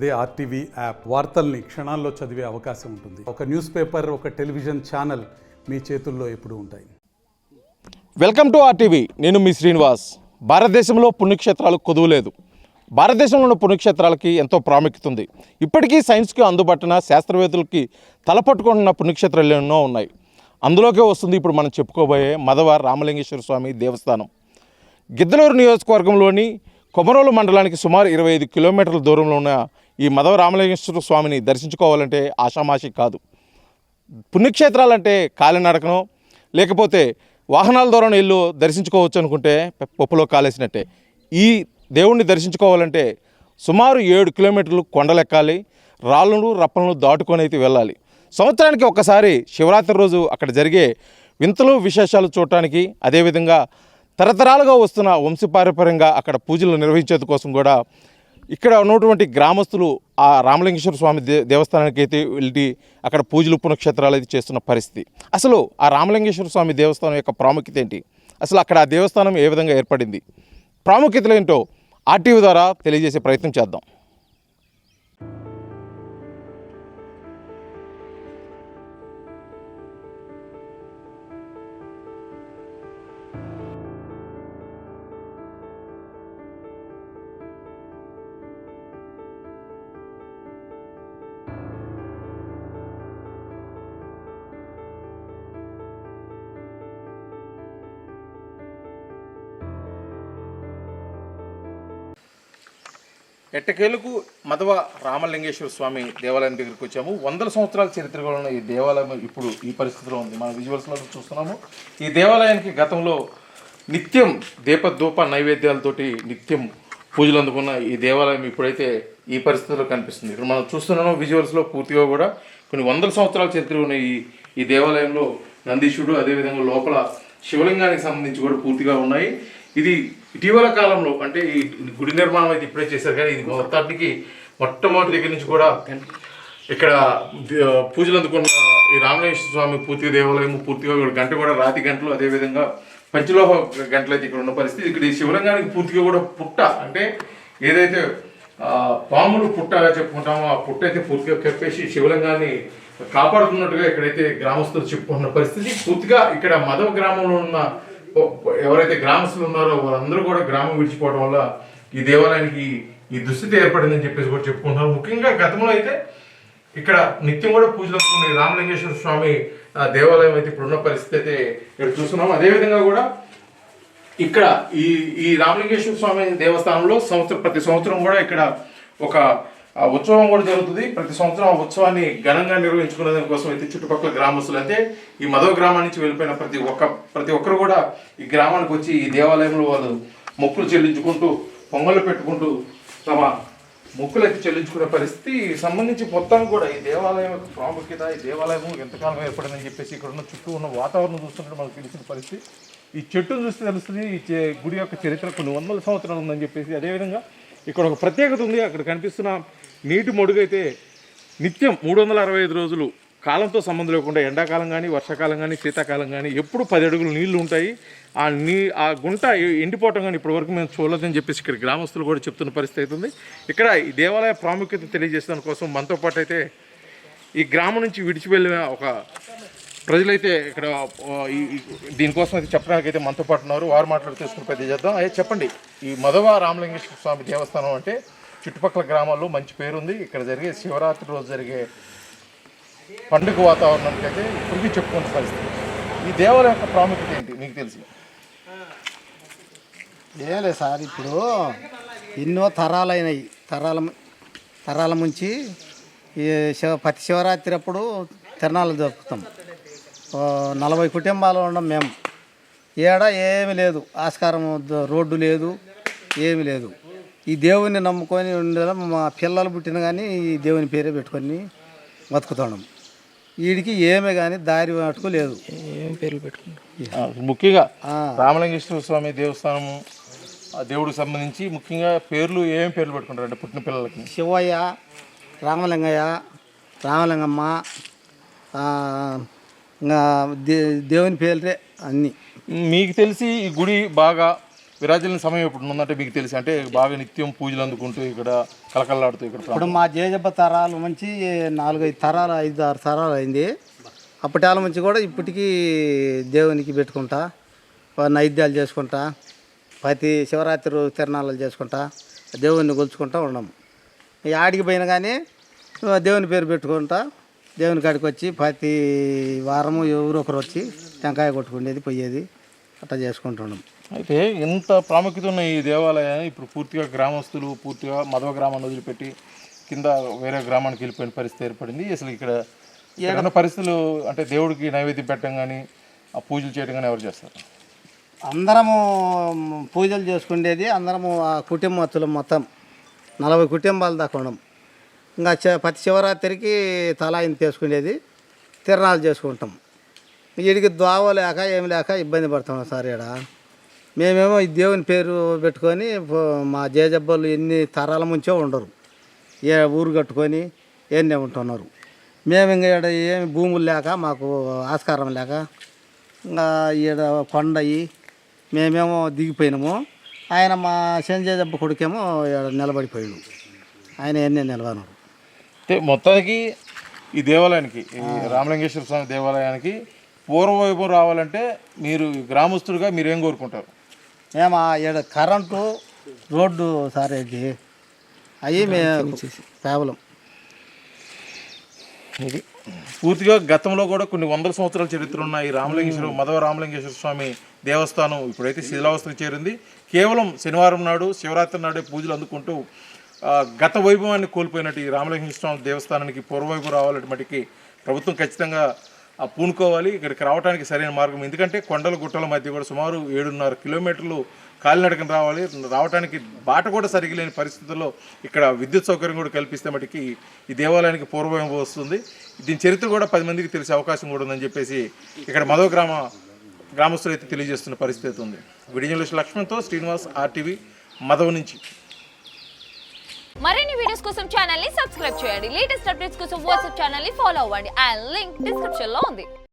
అదే RTV app వార్తల్ని క్షణాల్లో చదివే అవకాశం ఉంటుంది. ఒక న్యూస్ పేపర్, ఒక టెలివిజన్ ఛానల్ మీ చేతుల్లో ఎప్పుడూ ఉంటాయి. Welcome to RTV. నేను మీ శ్రీనివాస్. భారతదేశంలో పుణ్యక్షేత్రాలు కొదువులేదు. భారతదేశంలో ఉన్న పుణ్యక్షేత్రాలకి ఎంతో ప్రాముఖ్యత ఉంది. ఇప్పటికీ సైన్స్కి అందుబాటున శాస్త్రవేత్తలకి తలపట్టుకుంటున్న పుణ్యక్షేత్రాలు ఎన్నో ఉన్నాయి. అందులోకే వస్తుంది ఇప్పుడు మనం చెప్పుకోబోయే మదవ రామలింగేశ్వర స్వామి దేవస్థానం. గిద్దలూరు నియోజకవర్గంలోని కొమరోలు మండలానికి సుమారు 25 కిలోమీటర్ల దూరంలో ఉన్న ఈ మదవ రామలింగేశ్వర స్వామిని దర్శించుకోవాలంటే ఆషామాషి కాదు. పుణ్యక్షేత్రాలంటే కాలినడకనో లేకపోతే వాహనాల ద్వారా ఇల్లు దర్శించుకోవచ్చు అనుకుంటే పప్పులో కాలేసినట్టే. ఈ దేవుణ్ణి దర్శించుకోవాలంటే సుమారు 7 కిలోమీటర్లు కొండలెక్కాలి, రాళ్ళను రప్పలను దాటుకొని అయితే వెళ్ళాలి. సంవత్సరానికి ఒక్కసారి శివరాత్రి రోజు అక్కడ జరిగే వింతలు విశేషాలు చూడటానికి, అదేవిధంగా తరతరాలుగా వస్తున్న వంశపారంపర్యంగా అక్కడ పూజలు నిర్వహించేందు కోసం కూడా ఇక్కడ ఉన్నటువంటి గ్రామస్తులు ఆ రామలింగేశ్వర స్వామి దేవస్థానానికి అయితే వెళ్ళి అక్కడ పూజలు పుణ్యక్షేత్రాలు అయితే చేస్తున్న పరిస్థితి. అసలు ఆ రామలింగేశ్వర స్వామి దేవస్థానం యొక్క ప్రాముఖ్యత ఏంటి, అసలు అక్కడ ఆ దేవస్థానం ఏ విధంగా ఏర్పడింది, ప్రాముఖ్యతలు ఏంటో ఆర్టీవీ ద్వారా తెలియజేసే ప్రయత్నం చేద్దాం. ఎట్టకేలకు మదవ రామలింగేశ్వర స్వామి దేవాలయం దగ్గరికి వచ్చాము. 100 సంవత్సరాల చరిత్ర ఉన్న ఈ దేవాలయం ఇప్పుడు ఈ పరిస్థితిలో ఉంది. మన విజువల్స్లో చూస్తున్నాము. ఈ దేవాలయానికి గతంలో నిత్యం దీపధూప నైవేద్యాలతోటి నిత్యం పూజలు అందుకున్న ఈ దేవాలయం ఇప్పుడైతే ఈ పరిస్థితిలో కనిపిస్తుంది. ఇక్కడ మనం చూస్తున్నాము విజువల్స్లో పూర్తిగా కూడా కొన్ని 100 సంవత్సరాల చరిత్ర ఉన్న ఈ దేవాలయంలో నందీశుడు, అదేవిధంగా లోపల శివలింగానికి సంబంధించి కూడా పూర్తిగా ఉన్నాయి. ఇది ఇటీవల కాలంలో అంటే ఈ గుడి నిర్మాణం అయితే ఇప్పుడే చేశారు, కానీ ఇది మొట్టమొదటి దగ్గర నుంచి కూడా ఇక్కడ పూజలు అందుకున్న ఈ రామలింగేశ్వర స్వామి పూర్తిగా దేవాలయం పూర్తిగా గంట కూడా రాతి గంటలు, అదేవిధంగా పంచలోహ గంటలు అయితే ఇక్కడ ఉన్న పరిస్థితి. ఇక్కడ ఈ శివలింగానికి పూర్తిగా కూడా పుట్ట అంటే ఏదైతే పాములు పుట్ట చెప్పుకుంటామో ఆ పుట్ట అయితే పూర్తిగా కప్పేసి శివలింగాన్ని కాపాడుతున్నట్టుగా ఇక్కడైతే గ్రామస్తులు చెప్పుకుంటున్న పరిస్థితి. పూర్తిగా ఇక్కడ మదవ గ్రామంలో ఉన్న ఎవరైతే గ్రామస్తులు ఉన్నారో వాళ్ళందరూ కూడా గ్రామం విడిచిపోవడం వల్ల ఈ దేవాలయానికి ఈ దుస్థితి ఏర్పడిందని చెప్పేసి కూడా చెప్పుకుంటున్నారు. ముఖ్యంగా గతంలో అయితే ఇక్కడ నిత్యం కూడా పూజలు అందుకునే రామలింగేశ్వర స్వామి దేవాలయం అయితే ఇప్పుడున్న పరిస్థితి అయితే ఇక్కడ చూస్తున్నాం. అదేవిధంగా కూడా ఇక్కడ ఈ రామలింగేశ్వర స్వామి దేవస్థానంలో ప్రతి సంవత్సరం కూడా ఇక్కడ ఒక ఉత్సవం కూడా జరుగుతుంది. ప్రతి సంవత్సరం ఆ ఉత్సవాన్ని ఘనంగా నిర్వహించుకునే దానికోసం అయితే చుట్టుపక్కల గ్రామస్తులు అంటే ఈ మదవ గ్రామం నుంచి వెళ్ళిపోయిన ప్రతి ఒక్కరు కూడా ఈ గ్రామానికి వచ్చి ఈ దేవాలయంలో వాళ్ళు మొక్కులు చెల్లించుకుంటూ పొంగళ్ళు పెట్టుకుంటూ తమ మొక్కులు అయితే చెల్లించుకునే పరిస్థితి సంబంధించి మొత్తం కూడా ఈ దేవాలయం యొక్క ప్రాముఖ్యత, ఈ దేవాలయం ఎంతకాలం ఏర్పడిందని చెప్పేసి ఇక్కడ ఉన్న చుట్టూ ఉన్న వాతావరణం చూస్తుంటే మనకు తెలిసిన పరిస్థితి. ఈ చెట్టును చూస్తే తెలుస్తుంది ఈ గుడి యొక్క చరిత్ర కొన్ని 100 సంవత్సరాలు ఉందని చెప్పేసి. అదేవిధంగా ఇక్కడ ఒక ప్రత్యేకత ఉంది. అక్కడ కనిపిస్తున్న నీటి మడుగైతే నిత్యం 365 రోజులు కాలంతో సంబంధం లేకుండా ఎండాకాలం కానీ, వర్షాకాలం కానీ, శీతాకాలం కానీ ఎప్పుడు 10 అడుగులు నీళ్లు ఉంటాయి. ఆ గుంట ఎండిపోవటం కానీ ఇప్పటివరకు మేము చూడలేదని చెప్పేసి ఇక్కడ గ్రామస్తులు కూడా చెప్తున్న పరిస్థితి అవుతుంది. ఇక్కడ ఈ దేవాలయ ప్రాముఖ్యత తెలియజేసడం కోసం మనతో పాటు అయితే ఈ గ్రామం నుంచి విడిచి వెళ్ళిన ఒక ప్రజలైతే ఇక్కడ దీనికోసం అయితే చెప్పడానికి అయితే మనతో పాటు ఉన్నారు. వారు మాట్లాడి తెలుసుకుని పెద్ద చేద్దాం. అయ్యే చెప్పండి, ఈ మదవ రామలింగేశ్వర స్వామి దేవస్థానం అంటే చుట్టుపక్కల గ్రామాల్లో మంచి పేరుంది. ఇక్కడ జరిగే శివరాత్రి రోజు జరిగే పండుగ వాతావరణానికి అయితే ఇప్పటికీ చెప్పుకున్న పరిస్థితి. ఈ దేవాలయం యొక్క ప్రాముఖ్యత ఏంటి మీకు తెలిసి? ఏలే సార్, ఇప్పుడు ఎన్నో తరాలైనవి, తరాల నుంచి ఈ ప్రతి శివరాత్రి అప్పుడు తిరణాలు జరుపుతాం. 40 కుటుంబాలు ఉన్నాం మేము. ఏమీ లేదు, ఆస్కారం రోడ్డు లేదు, ఏమి లేదు. ఈ దేవుని నమ్ముకొని ఉండడం మా పిల్లలు పుట్టిన కానీ ఈ దేవుని పేరే పెట్టుకొని బతుకుతున్నాం. వీడికి ఏమే కానీ దారి మటుకు లేదు. ఏం పేర్లు పెట్టుకుంటాం? ముఖ్యంగా రామలింగేశ్వర స్వామి దేవస్థానం దేవుడికి సంబంధించి ముఖ్యంగా ఏం పేర్లు పెట్టుకుంటారు అంటే పుట్టిన పిల్లలకి? శివయ్య, రామలింగయ్య, రామలింగమ్మ, ఇంకా దేవుని పేర్లే అన్నీ. మీకు తెలిసి ఈ గుడి బాగా విరాజిల్లిన సమయం ఇప్పుడు ఉందంటే మీకు తెలిసి అంటే బాగా నిత్యం పూజలు అందుకుంటూ ఇక్కడ కలకల్లాడుతూ ఇక్కడ ఇప్పుడు మా జేజబ్బ తరాల నుంచి 4-5 తరాలు 5-6 తరాలు అయింది. అప్పటాల నుంచి కూడా ఇప్పటికీ దేవునికి పెట్టుకుంటా, నైవేద్యాలు చేసుకుంటా, ప్రతి శివరాత్రి రోజు తిరణాలు చేసుకుంటా, దేవుణ్ణి కొలుచుకుంటా ఉన్నాము. ఈ ఆడికి పోయినా కానీ దేవుని పేరు పెట్టుకుంటా, దేవుని కాడికి వచ్చి ప్రతి వారము ఎవరో ఒకరు వచ్చి టెంకాయ కొట్టుకునేది పోయేది అట్లా చేసుకుంటున్నాం. అయితే ఇంత ప్రాముఖ్యత ఉన్న ఈ దేవాలయాన్ని ఇప్పుడు పూర్తిగా గ్రామస్తులు పూర్తిగా మదవ గ్రామాన్ని వదిలిపెట్టి కింద వేరే గ్రామానికి వెళ్ళిపోయిన పరిస్థితి ఏర్పడింది. అసలు ఇక్కడ ఏదైనా పరిస్థితులు అంటే దేవుడికి నైవేద్యం పెట్టడం కానీ ఆ పూజలు చేయడం కానీ ఎవరు చేస్తారు? అందరము పూజలు చేసుకునేది అందరము ఆ కుటుంబస్తులు మొత్తం 40 కుటుంబాలు దాకా ఉన్నాం. ఇంకా ప్రతి శివరాత్రికి తలా ఇంత చేసుకునేది తిరణాలు చేసుకుంటాం. వీడికి దోవ లేక ఏమి లేక ఇబ్బంది పడుతున్నాం సార్. ఇక్కడ మేమేమో ఈ దేవుని పేరు పెట్టుకొని మా జేజబ్బలు ఎన్ని తరాల ముంచో ఉండరు, ఏ ఊరు కట్టుకొని ఎన్నే ఉంటున్నారు. మేము ఇంకా ఇక్కడ ఏమి భూములు లేక మాకు ఆస్కారం లేక ఇంకా ఈడ కొండయి మేమేమో దిగిపోయినాము. ఆయన మా జేజబ్బ కొడుకేమో నిలబడిపోయాడు, ఆయన ఎన్నే నిలవన్నారు. అంటే మొత్తానికి ఈ దేవాలయానికి ఈ రామలింగేశ్వర స్వామి దేవాలయానికి పూర్వవైభవం రావాలంటే మీరు గ్రామస్తులుగా మీరు ఏం కోరుకుంటారు? మేము ఇక్కడ కరెంటు రోడ్డు సార్ ఇది అవి మేము కేవలం ఇది పూర్తిగా గతంలో కూడా కొన్ని వందల సంవత్సరాల చరిత్ర ఉన్న ఈ రామలింగేశ్వర మదవ రామలింగేశ్వర స్వామి దేవస్థానం ఇప్పుడైతే శిథిలావస్థకు చేరింది. కేవలం శనివారం నాడు శివరాత్రి నాడే పూజలు అందుకుంటూ గత వైభవాన్ని కోల్పోయినట్టు ఈ రామలింగేశ్వర స్వామి దేవస్థానానికి పూర్వవైభవం రావాలంటే మటుకి ప్రభుత్వం ఖచ్చితంగా పూనుకోవాలి. ఇక్కడికి రావడానికి సరైన మార్గం, ఎందుకంటే కొండల గుట్టల మధ్య కూడా సుమారు 7.5 కిలోమీటర్లు కాలినడకన రావడానికి బాట కూడా సరిగ్గా లేని పరిస్థితుల్లో ఇక్కడ విద్యుత్ సౌకర్యం కూడా కల్పిస్తే మటుకి ఈ దేవాలయానికి పూర్వవైభవం వస్తుంది. దీని చరిత్ర కూడా 10 మందికి తెలిసే అవకాశం కూడా ఉందని చెప్పేసి ఇక్కడ మదవ గ్రామస్తులు అయితే తెలియజేస్తున్న పరిస్థితి ఉంది. వీడియో లక్ష్మణ్తో శ్రీనివాస్, RTV మదవ నుంచి. మరిన్ని వీడియోస్ కోసం ఛానల్ ని సబ్స్క్రైబ్ చేయండి. లేటెస్ట్ అప్డేట్స్ కోసం వాట్సాప్ ఛానల్ ని ఫాలో అవ్వండి. ఆ లింక్ డిస్క్రిప్షన్ లో ఉంది.